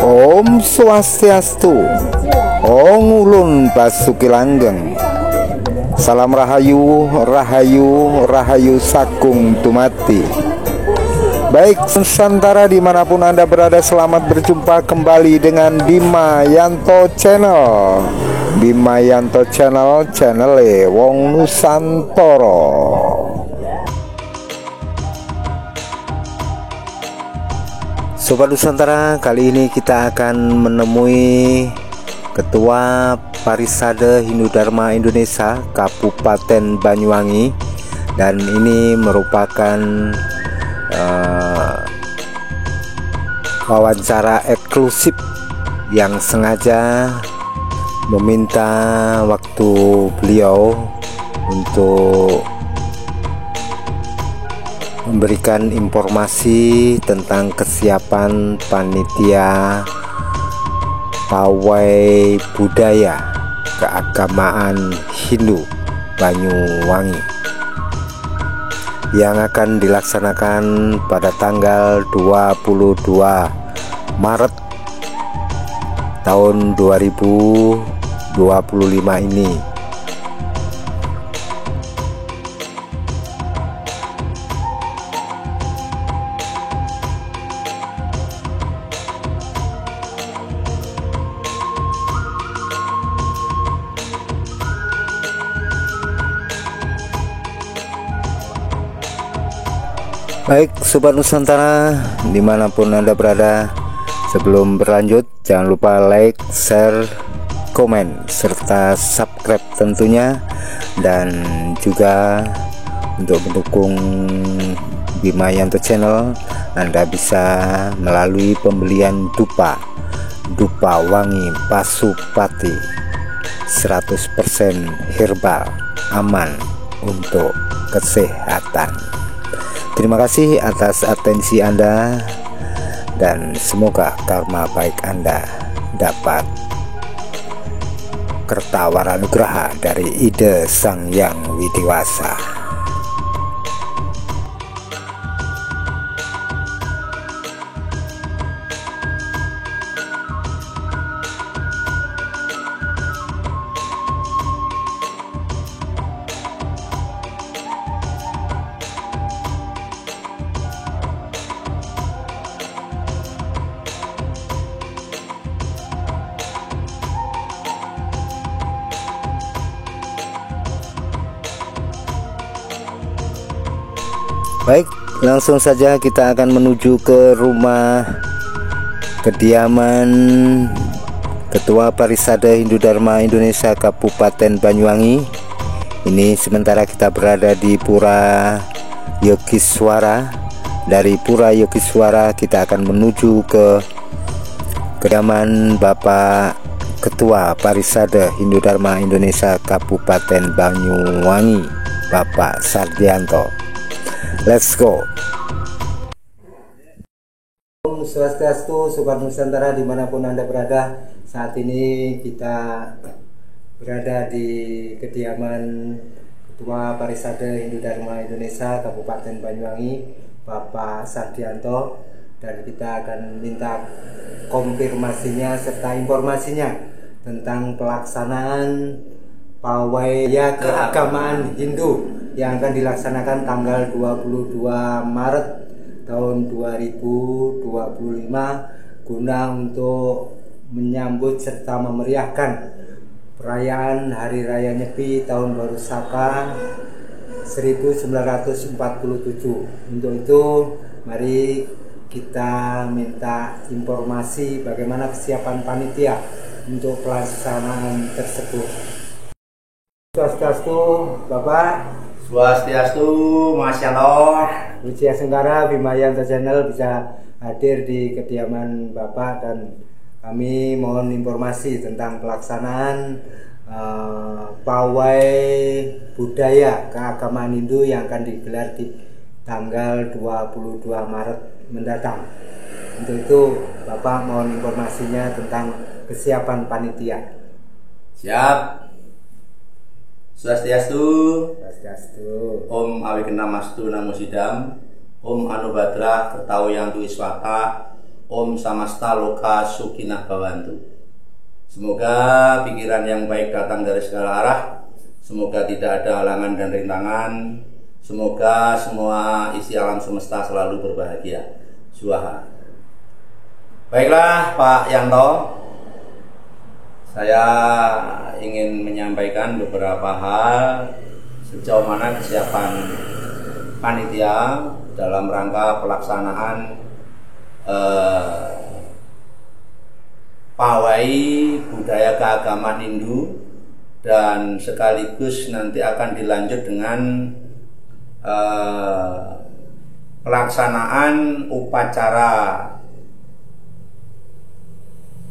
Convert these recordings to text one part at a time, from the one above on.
Om Swastiastu, Om Ulun Basuki Langgeng. Salam Rahayu, Rahayu, Rahayu Sakung Tumati. Baik Nusantara dimanapun Anda berada, selamat berjumpa kembali dengan Bima Yanto Channel. Bima Yanto Channel, channel Wong Nusantara. Sobat Nusantara, kali ini kita akan menemui Ketua Parisade Hindu Dharma Indonesia Kabupaten Banyuwangi, dan ini merupakan wawancara eksklusif yang sengaja meminta waktu beliau untuk memberikan informasi tentang kesiapan panitia pawai budaya keagamaan Hindu Banyuwangi yang akan dilaksanakan pada tanggal 22 Maret tahun 2025 ini. Baik Sobat Nusantara, dimanapun Anda berada, sebelum berlanjut jangan lupa like, share, komen, serta subscribe tentunya. Dan juga untuk mendukung Bima Yanto Channel, Anda bisa melalui pembelian dupa wangi Pasupati 100% herbal, aman untuk kesehatan. Terima kasih atas atensi Anda, dan semoga karma baik Anda dapat kertawara nugraha dari Ide Sang Yang Widiwasa. Baik, langsung saja kita akan menuju ke rumah kediaman Ketua Parisade Hindu Dharma Indonesia Kabupaten Banyuwangi. Ini sementara kita berada di Pura Yogiswara. Dari Pura Yogiswara kita akan menuju ke kediaman Bapak Ketua Parisade Hindu Dharma Indonesia Kabupaten Banyuwangi, Bapak Sardianto. Let's go. Om Swastiastu, Sobat Nusantara dimanapun Anda berada. Saat ini kita berada di kediaman Ketua Parisade Hindu Dharma Indonesia Kabupaten Banyuwangi, Bapak Sardianto, dan kita akan minta konfirmasinya serta informasinya tentang pelaksanaan pawai keagamaan Hindu yang akan dilaksanakan tanggal 22 Maret tahun 2025 guna untuk menyambut serta memeriahkan perayaan Hari Raya Nyepi Tahun Baru Saka 1947. Untuk itu mari kita minta informasi bagaimana kesiapan panitia untuk pelaksanaan tersebut. Swastiastu, Bapak. Swastiastu, Masya Allah. Wijaya Senggara Bimayanto Channel bisa hadir di kediaman Bapak dan kami mohon informasi tentang pelaksanaan pawai budaya keagamaan Hindu yang akan digelar di tanggal 22 Maret mendatang. Untuk itu Bapak mohon informasinya tentang kesiapan panitia. Siap. Swastiastu. Swastiastu. Om Awikena Mastu Namo Sidam. Om Anubhadra Kertau Yantu Iswata. Om Samasta Loka Sukinah Bawantu. Semoga pikiran yang baik datang dari segala arah. Semoga tidak ada halangan dan rintangan. Semoga semua isi alam semesta selalu berbahagia. Swaha. Baiklah Pak Yanto, saya ingin menyampaikan beberapa hal sejauh mana kesiapan panitia dalam rangka pelaksanaan pawai budaya keagamaan Hindu, dan sekaligus nanti akan dilanjut dengan pelaksanaan upacara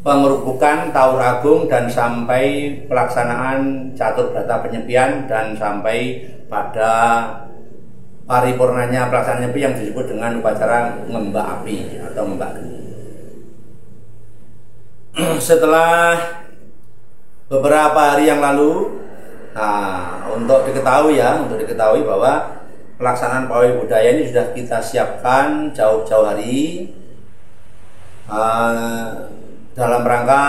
pengerubukan Taur Agung dan sampai pelaksanaan catur berata penyepian dan sampai pada paripurnanya pelaksanaan penyepi yang disebut dengan upacara ngembak api atau ngembak geni. Setelah beberapa hari yang lalu, untuk diketahui bahwa pelaksanaan pawai budaya ini sudah kita siapkan jauh-jauh hari dalam rangka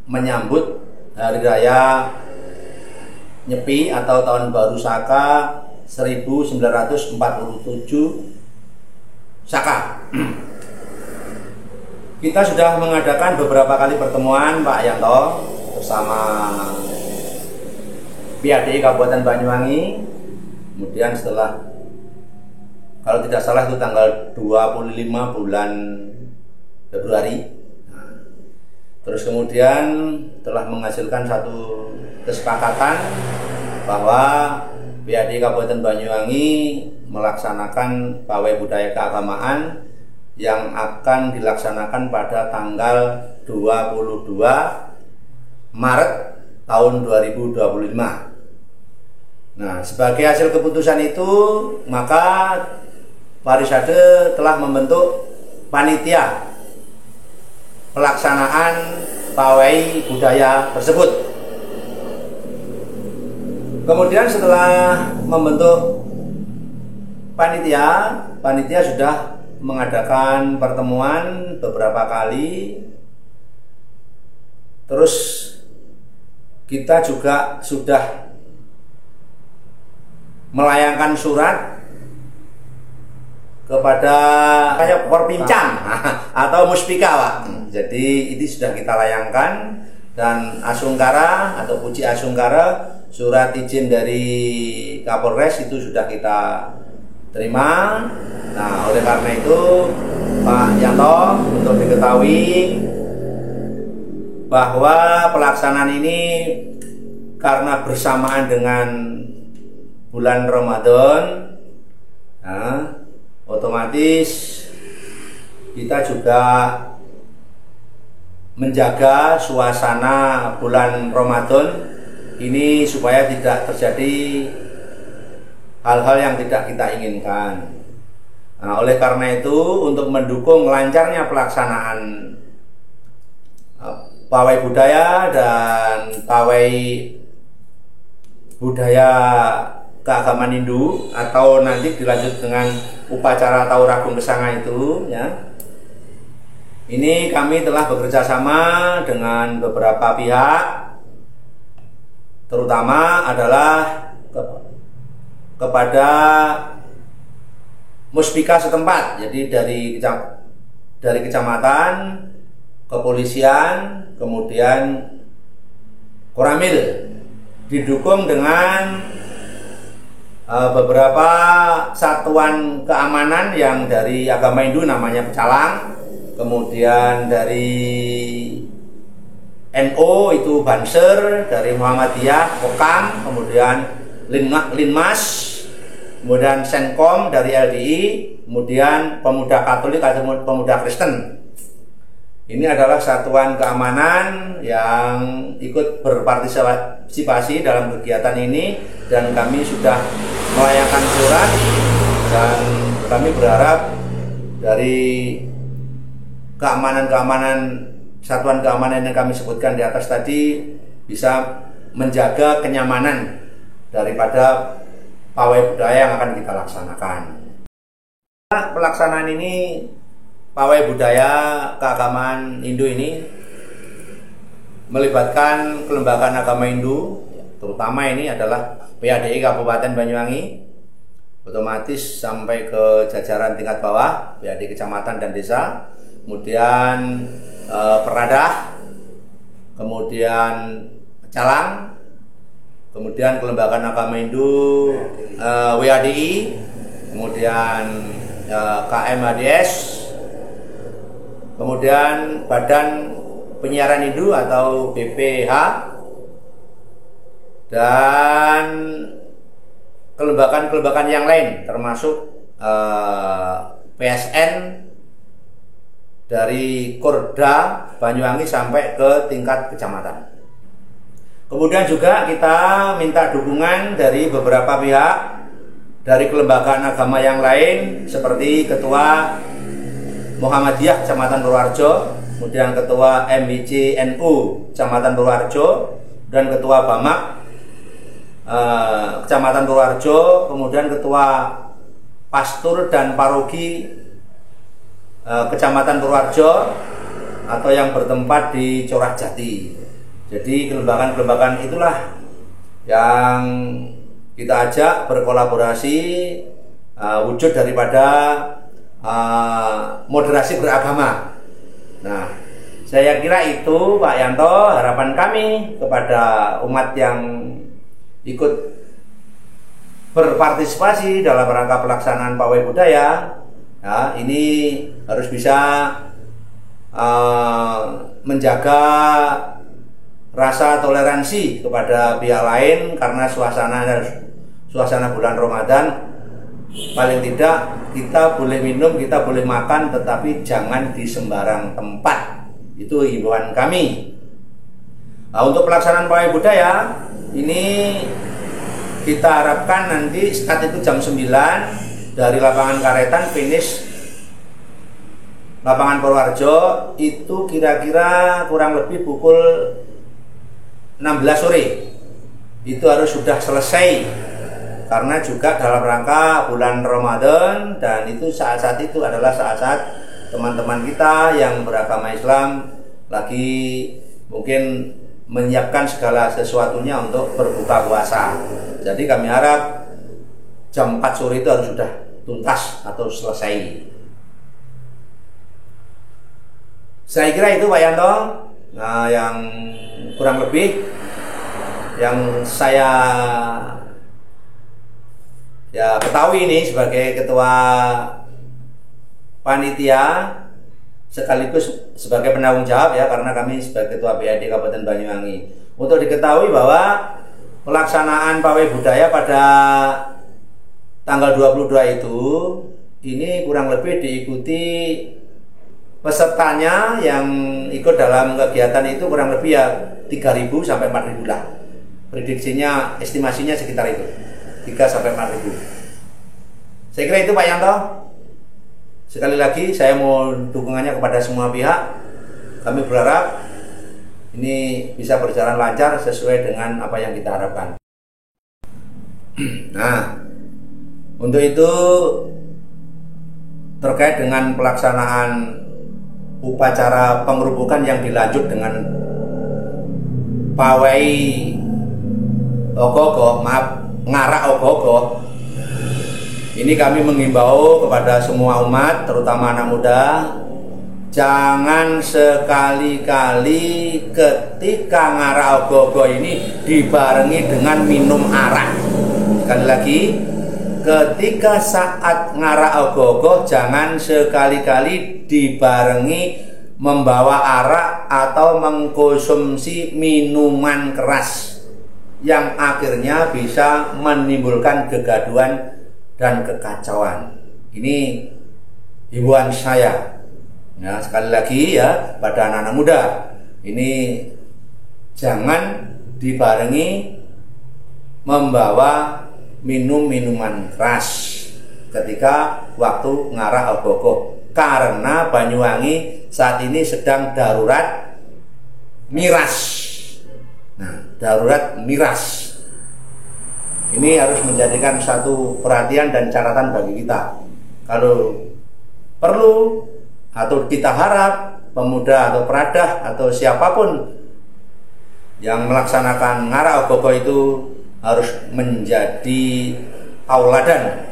menyambut Hari Raya Nyepi atau Tahun Baru Saka 1947 Saka. Kita sudah mengadakan beberapa kali pertemuan Pak Yanto bersama PADI Kabupaten Banyuwangi. Kemudian setelah, kalau tidak salah itu tanggal 25 bulan Februari, terus kemudian telah menghasilkan satu kesepakatan bahwa PADI Kabupaten Banyuwangi melaksanakan pawai budaya keagamaan yang akan dilaksanakan pada tanggal 22 Maret tahun 2025. Nah, sebagai hasil keputusan itu, maka Parisade telah membentuk panitia pelaksanaan pawai budaya tersebut. Kemudian setelah membentuk panitia sudah mengadakan pertemuan beberapa kali. Terus kita juga sudah melayangkan surat kepada kayak perpincang atau muspika, Pak. Jadi ini sudah kita layangkan, dan Asungkara atau Puji Asungkara, surat izin dari Kapolres itu sudah kita terima. Nah, oleh karena itu Pak Yanto, untuk diketahui bahwa pelaksanaan ini karena bersamaan dengan bulan Ramadan, nah, otomatis kita juga menjaga suasana bulan Ramadan ini supaya tidak terjadi hal-hal yang tidak kita inginkan. Nah, oleh karena itu, untuk mendukung lancarnya pelaksanaan pawai budaya dan pawai budaya keagamaan Hindu, atau nanti dilanjut dengan upacara Taur Agung Kesanga itu, ya. Ini kami telah bekerja sama dengan beberapa pihak, terutama adalah kepada muspika setempat, jadi dari kecamatan, kepolisian, kemudian Koramil, didukung dengan beberapa satuan keamanan yang dari agama Hindu namanya pecalang, kemudian dari NO itu Banser, dari Muhammadiyah Kokam, kemudian Linmas, kemudian Senkom dari LDI, kemudian pemuda Katolik atau pemuda Kristen. Ini adalah satuan keamanan yang ikut berpartisipasi dalam kegiatan ini, dan kami sudah melayangkan surat, dan kami berharap dari keamanan satuan keamanan yang kami sebutkan di atas tadi bisa menjaga kenyamanan daripada pawai budaya yang akan kita laksanakan. Pelaksanaan ini, pawai budaya keagamaan Hindu ini melibatkan kelembagaan agama Hindu, terutama ini adalah PADI Kabupaten Banyuwangi, otomatis sampai ke jajaran tingkat bawah, PADI kecamatan dan desa, kemudian Peradah, kemudian Pecalang, kemudian kelembagaan agama Hindu WADI, kemudian KMHDS, kemudian Badan Penyiaran Hindu atau BPH, dan kelembagaan yang lain termasuk PSN dari Korda Banyuwangi sampai ke tingkat kecamatan. Kemudian juga kita minta dukungan dari beberapa pihak dari kelembagaan agama yang lain seperti Ketua Muhammadiyah Kecamatan Purworejo, kemudian Ketua MIC NU Kecamatan Purworejo, dan Ketua BAMAK Kecamatan Purworejo, kemudian Ketua Pastur dan Paroki Kecamatan Purworejo atau yang bertempat di Curahjati. Jadi kelembagaan itulah yang kita ajak berkolaborasi, wujud daripada moderasi beragama. Nah, saya kira itu Pak Yanto harapan kami kepada umat yang ikut berpartisipasi dalam rangka pelaksanaan pawai budaya. Ya, ini harus bisa menjaga rasa toleransi kepada pihak lain, karena suasana bulan Ramadan, paling tidak kita boleh minum, kita boleh makan, tetapi jangan di sembarang tempat. Itu himbauan kami. Nah, untuk pelaksanaan pawai budaya ini kita harapkan nanti start itu jam 9 dari lapangan Karetan, finish lapangan Purworejo itu kira-kira kurang lebih pukul 16 sore. Itu harus sudah selesai, karena juga dalam rangka bulan Ramadan, dan itu saat-saat itu adalah saat-saat teman-teman kita yang beragama Islam lagi mungkin menyiapkan segala sesuatunya untuk berbuka puasa. Jadi kami harap jam 4 sore itu harus sudah tuntas atau selesai. Saya kira itu Pak Yanto, yang kurang lebih yang saya ketahui ini sebagai ketua panitia sekaligus sebagai penanggung jawab, ya, karena kami sebagai ketua PAD Kabupaten Banyuwangi. Untuk diketahui bahwa pelaksanaan pawai budaya pada tanggal 22 itu ini kurang lebih diikuti pesertanya yang ikut dalam kegiatan itu kurang lebih ya 3.000 sampai 4.000 lah. Prediksinya, estimasinya sekitar itu 3 sampai 4.000. Saya kira itu Pak Yanto. Sekali lagi saya mohon dukungannya kepada semua pihak. Kami berharap ini bisa berjalan lancar sesuai dengan apa yang kita harapkan. Nah, untuk itu terkait dengan pelaksanaan upacara pengerubukan yang dilanjut dengan pawai ogoh-ogoh, ngarak ogoh-ogoh, ini kami menghimbau kepada semua umat, terutama anak muda, jangan sekali-kali ketika ngarak ogoh-ogoh ini dibarengi dengan minum arak. Sekali lagi, ketika saat ngarak ogoh-ogoh jangan sekali-kali dibarengi membawa arak atau mengkonsumsi minuman keras yang akhirnya bisa menimbulkan kegaduhan dan kekacauan. Ini himbauan saya. Ya, sekali lagi ya pada anak-anak muda, ini jangan dibarengi membawa minuman keras ketika waktu ngarak ogoh-ogoh, karena Banyuwangi saat ini sedang darurat miras. Nah, darurat miras ini harus menjadikan satu perhatian dan catatan bagi kita. Kalau perlu atau kita harap pemuda atau peradah atau siapapun yang melaksanakan ngarak ogoh-ogoh itu harus menjadi tauladan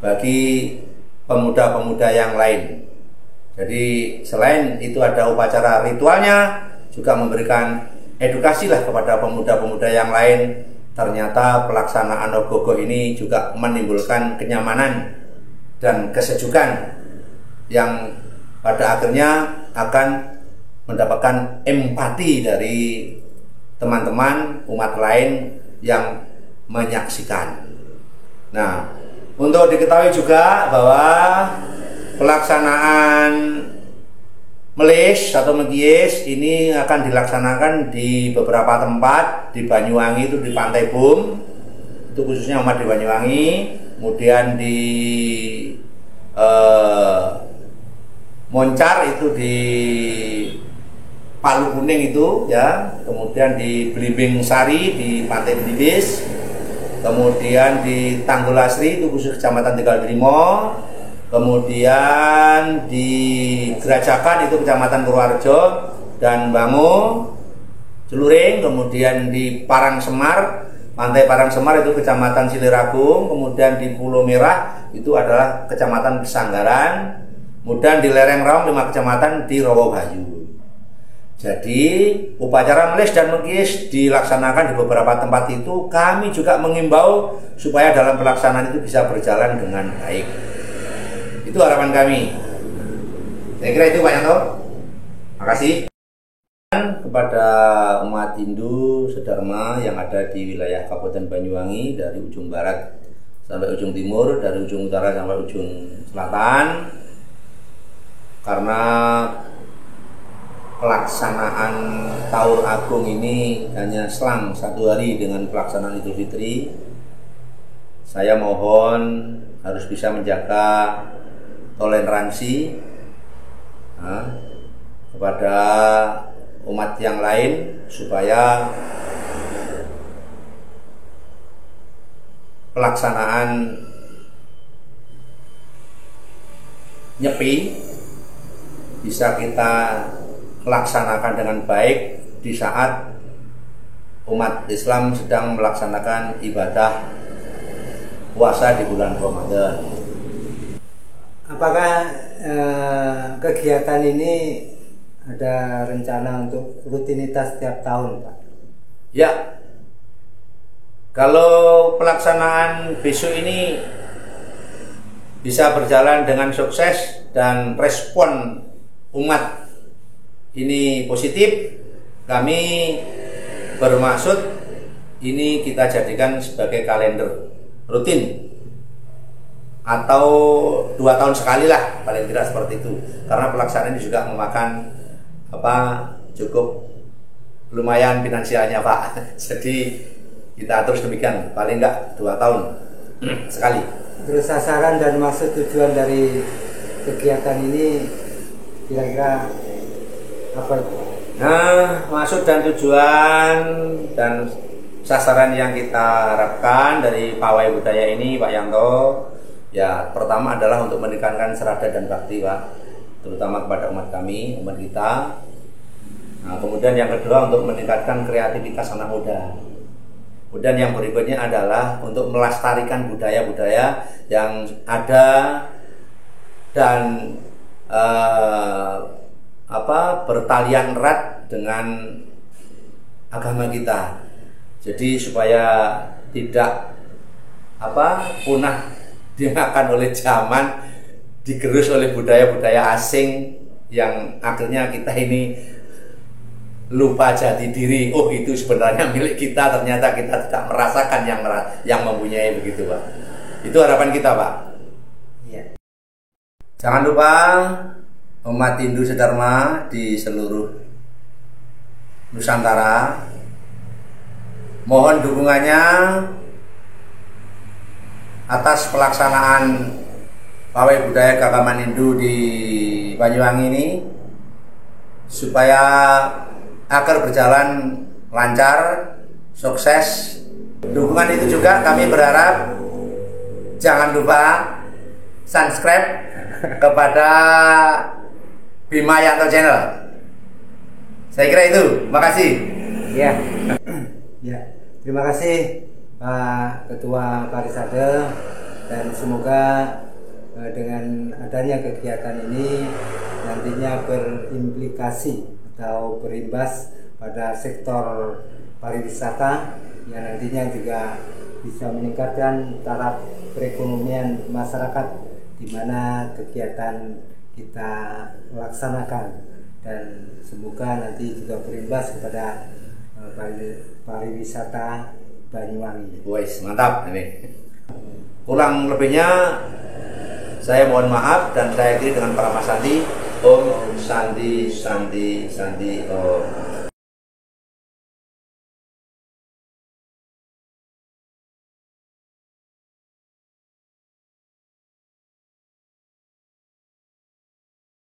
bagi pemuda-pemuda yang lain. Jadi selain itu ada upacara ritualnya, juga memberikan edukasi lah kepada pemuda-pemuda yang lain. Ternyata pelaksanaan ogoh-ogoh ini juga menimbulkan kenyamanan dan kesejukan yang pada akhirnya akan mendapatkan empati dari teman-teman umat lain yang menyaksikan. Nah, untuk diketahui juga bahwa pelaksanaan Melis atau Megies ini akan dilaksanakan di beberapa tempat di Banyuwangi, itu di Pantai Bum, itu khususnya umat di Banyuwangi, kemudian di Moncar itu di Palu Kuning itu ya, kemudian di Blimbing Sari di Pantai Belibis, kemudian di Tanggul Asri itu khusus Kecamatan Tegal Trimo, kemudian di Gerajakan itu Kecamatan Purworejo dan Bangu Celuring, kemudian di Parang Semar, Pantai Parang Semar itu Kecamatan Siliragung, kemudian di Pulau Merah itu adalah Kecamatan Pesanggaran, kemudian di Lereng Raung 5 kecamatan di Rawabayu. Jadi upacara Melis dan Megies dilaksanakan di beberapa tempat itu. Kami juga mengimbau supaya dalam pelaksanaan itu bisa berjalan dengan baik. Itu harapan kami. Saya kira itu Pak Yanto. Makasih kepada umat Hindu sedharma yang ada di wilayah Kabupaten Banyuwangi dari ujung barat sampai ujung timur, dari ujung utara sampai ujung selatan. Karena pelaksanaan Taur Agung ini hanya selang 1 hari dengan pelaksanaan Idul Fitri, saya mohon harus bisa menjaga toleransi kepada umat yang lain supaya pelaksanaan Nyepi bisa kita laksanakan dengan baik di saat umat Islam sedang melaksanakan ibadah puasa di bulan Ramadan. Apakah kegiatan ini ada rencana untuk rutinitas setiap tahun, Pak? Ya, kalau pelaksanaan besok ini bisa berjalan dengan sukses dan respon umat ini positif, kami bermaksud ini kita jadikan sebagai kalender rutin atau 2 tahun sekali lah paling tidak seperti itu, karena pelaksanaan ini juga memakan cukup lumayan finansialnya Pak. Jadi kita terus demikian, paling enggak 2 tahun sekali. Terus sasaran dan maksud tujuan dari kegiatan ini kira-kira apa itu? Nah, maksud dan tujuan dan sasaran yang kita harapkan dari pawai budaya ini Pak Yanto, ya pertama adalah untuk meningkatkan serada dan bakti Pak, terutama kepada umat kami, umat kita. Nah, kemudian yang kedua untuk meningkatkan kreativitas anak muda. Kemudian yang berikutnya adalah untuk melestarikan budaya-budaya yang ada dan bertalian erat dengan agama kita. Jadi supaya tidak punah dimakan oleh zaman, digerus oleh budaya-budaya asing yang akhirnya kita ini lupa jati diri. Oh, itu sebenarnya milik kita, ternyata kita tidak merasakan yang mempunyai begitu, Pak. Itu harapan kita, Pak. Ya. Jangan lupa umat Hindu sedharma di seluruh Nusantara, mohon dukungannya atas pelaksanaan pawai budaya keagamaan Hindu di Banyuwangi ini supaya agar berjalan lancar, sukses. Dukungan itu juga kami berharap jangan lupa subscribe kepada Bima Yanto Channel. Saya kira itu. Makasih. Ya. Ya. Terima kasih Pak Ketua Parisade, dan semoga dengan adanya kegiatan ini nantinya berimplikasi atau berimbas pada sektor pariwisata yang nantinya juga bisa meningkatkan taraf perekonomian masyarakat di mana kegiatan kita laksanakan, dan semoga nanti juga berimbas kepada pariwisata Banyuwangi. Wes, mantap ini. Kurang lebihnya saya mohon maaf, dan saya akhiri dengan para Mas Sandi. Om Sandi Sandi Sandi Om.